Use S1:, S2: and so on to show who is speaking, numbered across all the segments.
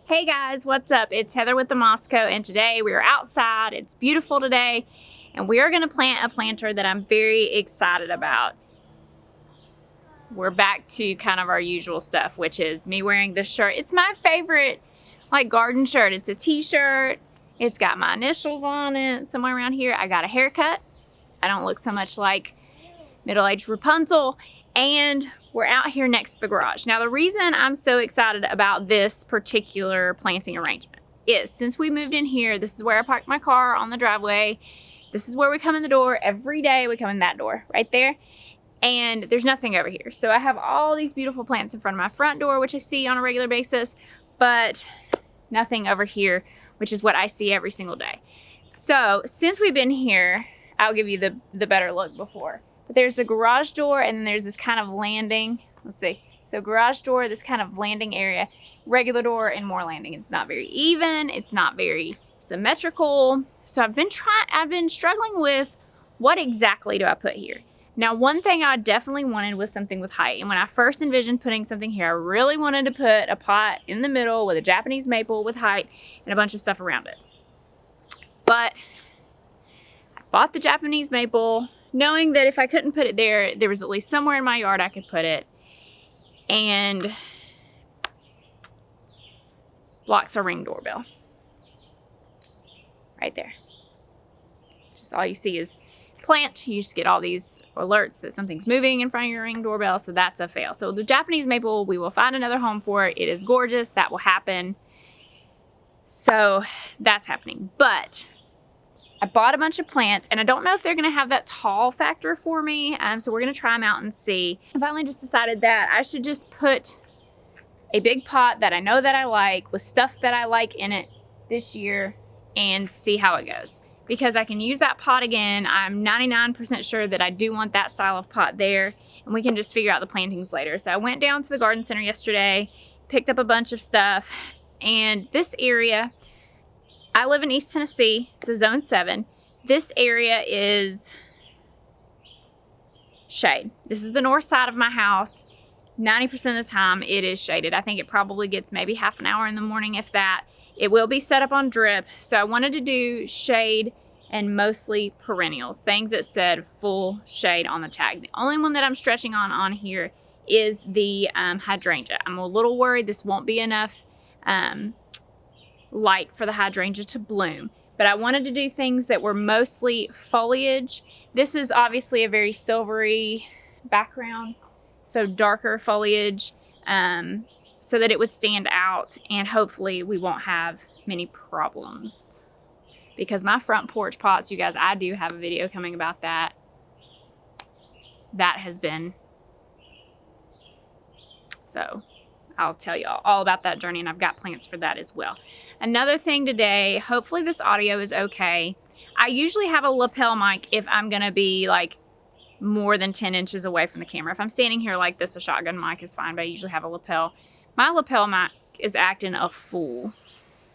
S1: Hey guys, what's up? It's Heather with the Mosco, and today we are outside. It's beautiful today, and we are going to plant a planter that I'm very excited about. We're back to kind of our usual stuff, which is me wearing this shirt. It's my favorite garden shirt. It's a t-shirt. It's got my initials on it somewhere around here. I got a haircut. I don't look so much like middle-aged Rapunzel, and we're out here next to the garage. Now, the reason I'm so excited about this particular planting arrangement is since we moved in here, this is where I park my car on the driveway. This is where we come in the door every day. We come in that door right there, and there's nothing over here. So I have all these beautiful plants in front of my front door, which I see on a regular basis, but nothing over here, which is what I see every single day. So since we've been here, I'll give you the better look before. But there's the garage door, and then there's this kind of landing. Let's see. So garage door, this kind of landing area, regular door, and more landing. It's not very even. It's not very symmetrical. So I've been struggling with what exactly do I put here. Now, one thing I definitely wanted was something with height. And when I first envisioned putting something here, I really wanted to put a pot in the middle with a Japanese maple with height and a bunch of stuff around it. But I bought the Japanese maple, knowing that if I couldn't put it there, there was at least somewhere in my yard I could put it. And blocks our Ring doorbell. Right there. Just all you see is plant. You just get all these alerts that something's moving in front of your Ring doorbell, so that's a fail. So the Japanese maple, we will find another home for it. It is gorgeous. That will happen. So that's happening. But I bought a bunch of plants, and I don't know if they're going to have that tall factor for me, so we're going to try them out and see. I finally just decided that I should just put a big pot that I know that I like with stuff that I like in it this year and see how it goes. Because I can use that pot again. I'm 99% sure that I do want that style of pot there, and we can just figure out the plantings later. So I went down to the garden center yesterday, picked up a bunch of stuff, and this area, I live in East Tennessee. It's a zone 7. This area is shade. This is the north side of my house. 90% of the time it is shaded. I think it probably gets maybe half an hour in the morning, if that. It will be set up on drip. So I wanted to do shade and mostly perennials, things that said full shade on the tag. The only one that I'm stretching on here is the hydrangea. I'm a little worried this won't be enough light for the hydrangea to bloom, but I wanted to do things that were mostly foliage. This is obviously a very silvery background, so darker foliage, so that it would stand out, and hopefully we won't have many problems. Because my front porch pots, you guys, I do have a video coming about that. That has been, so I'll tell you all about that journey, and I've got plans for that as well. Another thing today, hopefully this audio is okay. I usually have a lapel mic if I'm gonna be more than 10 inches away from the camera. If I'm standing here like this, a shotgun mic is fine, but I usually have a lapel. My lapel mic is acting a fool,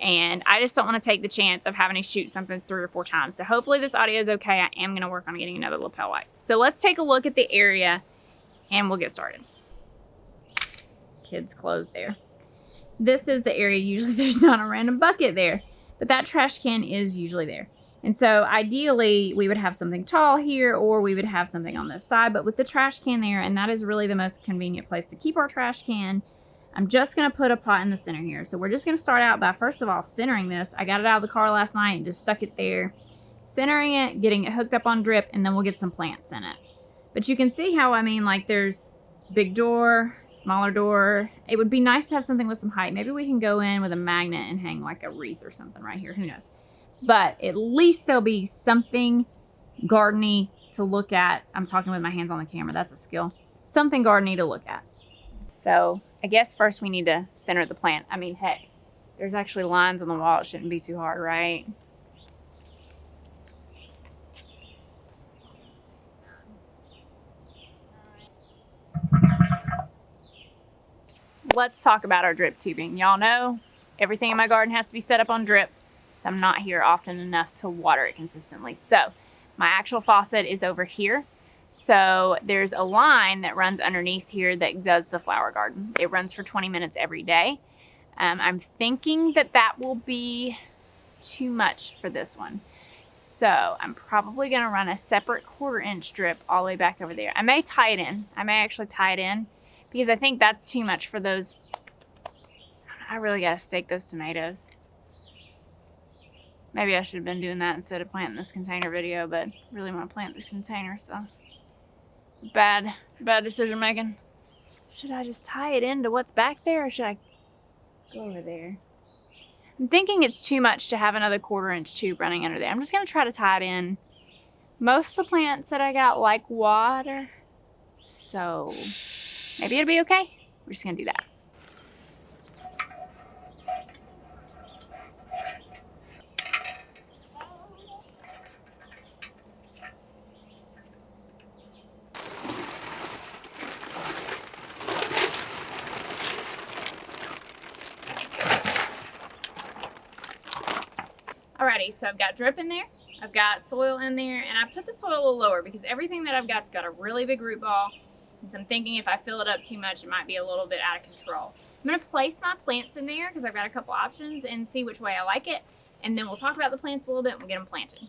S1: and I just don't want to take the chance of having to shoot something 3 or 4 times. So hopefully this audio is okay. I am gonna work on getting another lapel mic. So let's take a look at the area, and we'll get started. Kids' clothes there. This is the area. Usually there's not a random bucket there, but that trash can is usually there. And so ideally we would have something tall here, or we would have something on this side, but with the trash can there, and that is really the most convenient place to keep our trash can, I'm just going to put a pot in the center here. So we're just going to start out by, first of all, centering this. I got it out of the car last night and just stuck it there, centering it, getting it hooked up on drip, and then we'll get some plants in it. But you can see how, there's big door, smaller door. It would be nice to have something with some height. Maybe we can go in with a magnet and hang like a wreath or something right here. Who knows? But at least there'll be something gardeny to look at. I'm talking with my hands on the camera. That's a skill. Something gardeny to look at. So I guess first we need to center the plant. Heck, there's actually lines on the wall. It shouldn't be too hard, right? Let's talk about our drip tubing. Y'all know everything in my garden has to be set up on drip, so I'm not here often enough to water it consistently. So my actual faucet is over here. So there's a line that runs underneath here that does the flower garden. It runs for 20 minutes every day. I'm thinking that that will be too much for this one. So I'm probably gonna run a separate 1/4 inch strip all the way back over there. I may tie it in. I may actually tie it in because I think that's too much for those. I really gotta stake those tomatoes. Maybe I should have been doing that instead of planting this container video, but I really want to plant this container, so bad decision making. Should I just tie it into what's back there, or should I go over there? I'm thinking it's too much to have another 1/4 inch tube running under there. I'm just gonna try to tie it in. Most of the plants that I got like water, so maybe it'll be okay. We're just gonna do that. Alrighty, so I've got drip in there, I've got soil in there, and I put the soil a little lower because everything that I've got's got a really big root ball, and so I'm thinking if I fill it up too much, it might be a little bit out of control. I'm gonna place my plants in there because I've got a couple options and see which way I like it, and then we'll talk about the plants a little bit and we'll get them planted.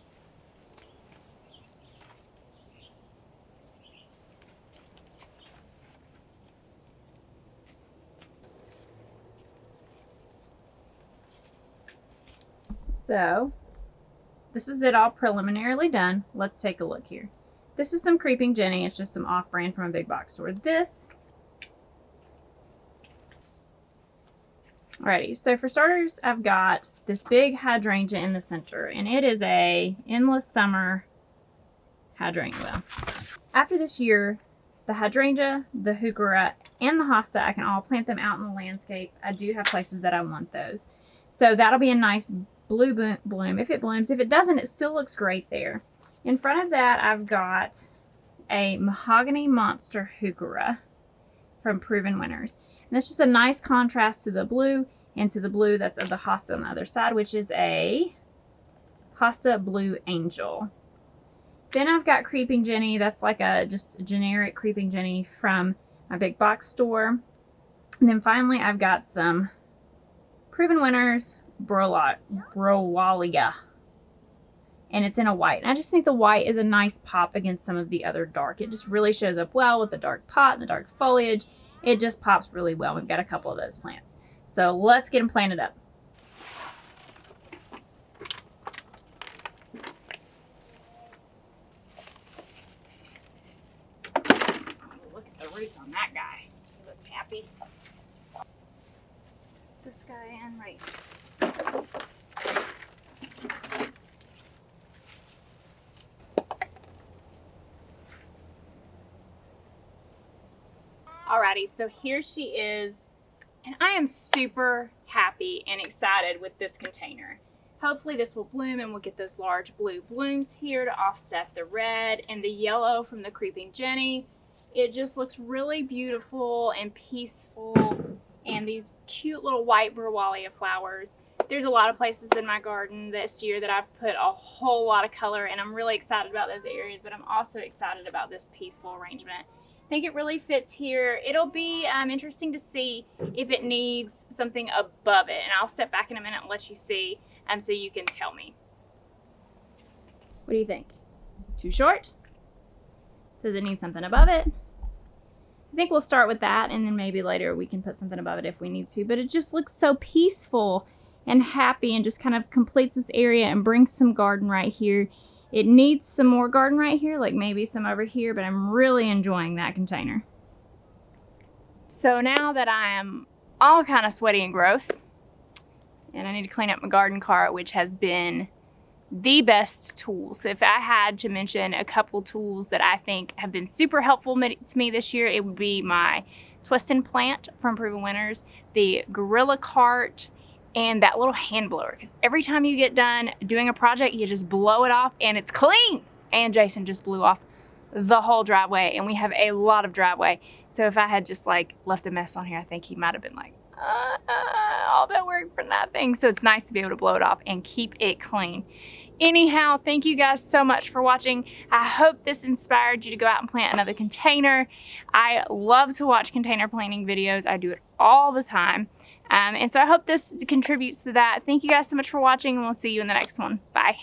S1: So this is it all preliminarily done. Let's take a look here. This is some Creeping Jenny. It's just some off-brand from a big box store. Alrighty, so for starters, I've got this big hydrangea in the center, and it is a endless summer hydrangea. After this year, the hydrangea, the heuchera, and the hosta, I can all plant them out in the landscape. I do have places that I want those. So that'll be a nice blue bloom if it blooms. If it doesn't, it still looks great there. In front of that, I've got a mahogany monster heuchera from Proven Winners. And that's just a nice contrast to the blue and to the blue that's of the hosta on the other side, which is a hosta blue angel. Then I've got Creeping Jenny. That's like just a generic Creeping Jenny from my big box store. And then finally, I've got some Proven Winners Browalia, and it's in a white. And I just think the white is a nice pop against some of the other dark. It just really shows up well with the dark pot and the dark foliage. It just pops really well. We've got a couple of those plants. So let's get them planted up. Look at the roots on that guy. He looks happy. This guy in right. Alrighty, so here she is, and I am super happy and excited with this container. Hopefully this will bloom and we'll get those large blue blooms here to offset the red and the yellow from the Creeping Jenny. It just looks really beautiful and peaceful, and these cute little white Browalia flowers. There's a lot of places in my garden this year that I've put a whole lot of color, and I'm really excited about those areas, but I'm also excited about this peaceful arrangement. I think it really fits here. It'll be interesting to see if it needs something above it, and I'll step back in a minute and let you see so you can tell me. What do you think? Too short? Does it need something above it? I think we'll start with that, and then maybe later we can put something above it if we need to, but it just looks so peaceful and happy and just kind of completes this area and brings some garden right here. It needs some more garden right here, like maybe some over here, but I'm really enjoying that container. So now that I am all kind of sweaty and gross, and I need to clean up my garden cart, which has been the best tools. If I had to mention a couple tools that I think have been super helpful to me this year, it would be my Twist and Plant from Proven Winners, the Gorilla Cart, and that little hand blower, because every time you get done doing a project, you just blow it off and it's clean. And Jason just blew off the whole driveway, and we have a lot of driveway. So if I had just like left a mess on here, I think he might have been like, all that work for nothing. So it's nice to be able to blow it off and keep it clean. Anyhow, thank you guys so much for watching. I hope this inspired you to go out and plant another container. I love to watch container planting videos. I do it all the time. And so I hope this contributes to that. Thank you guys so much for watching, and we'll see you in the next one. Bye.